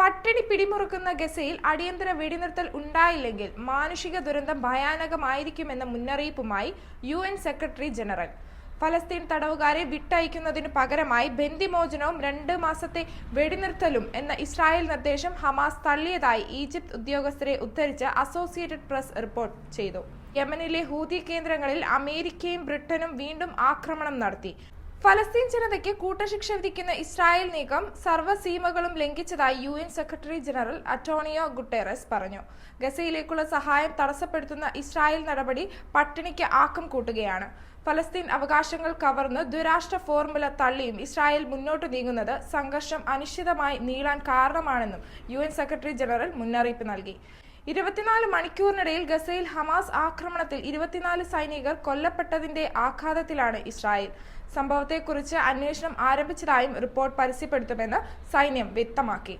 പട്ടിണി പിടിമുറുക്കുന്ന ഗസയിൽ അടിയന്തര വെടിനിർത്തൽ ഉണ്ടായില്ലെങ്കിൽ മാനുഷിക ദുരന്തം ഭയാനകമായിരിക്കുമെന്ന മുന്നറിയിപ്പുമായി UN സെക്രട്ടറി ജനറൽ. ഫലസ്തീൻ തടവുകാരെ വിട്ടയക്കുന്നതിനു പകരമായി ബന്ദിമോചനവും 2 മാസത്തെ വെടിനിർത്തലും എന്ന ഇസ്രായേൽ നിർദ്ദേശം ഹമാസ് തള്ളിയതായി ഈജിപ്ത് ഉദ്യോഗസ്ഥരെ ഉദ്ധരിച്ച് അസോസിയേറ്റഡ് പ്രസ് റിപ്പോർട്ട് ചെയ്തു. യമനിലെ ഹൂതി കേന്ദ്രങ്ങളിൽ അമേരിക്കയും ബ്രിട്ടനും വീണ്ടും ആക്രമണം നടത്തി. ഫലസ്തീൻ ജനതയ്ക്ക് കൂട്ടശിക്ഷ വിധിക്കുന്ന ഇസ്രായേൽ നീക്കം സർവ്വസീമകളും ലംഘിച്ചതായി UN secretary general Antonio Guterres പറഞ്ഞു. ഗസയിലേക്കുള്ള സഹായം തടസ്സപ്പെടുത്തുന്ന ഇസ്രായേൽ നടപടി പട്ടിണിക്ക് ആക്കം കൂട്ടുകയാണ്. ഫലസ്തീൻ അവകാശങ്ങൾ കവർന്ന് ദ്വിരാഷ്ട്ര ഫോർമുല തള്ളിയും ഇസ്രായേൽ മുന്നോട്ട് നീങ്ങുന്നത് സംഘർഷം അനിശ്ചിതമായി നീളാൻ കാരണമാണെന്നും UN സെക്രട്ടറി ജനറൽ മുന്നറിയിപ്പ് നൽകി. 24 മണിക്കൂറിനിടയിൽ ഗസയിൽ ഹമാസ് ആക്രമണത്തിൽ 24 സൈനികർ കൊല്ലപ്പെട്ടതിന്റെ ആഘാതത്തിലാണ് ഇസ്രായേൽ. സംഭവത്തെക്കുറിച്ച് അന്വേഷണം ആരംഭിച്ചതായും റിപ്പോർട്ട് പരസ്യപ്പെടുത്തുമെന്ന് സൈന്യം വ്യക്തമാക്കി.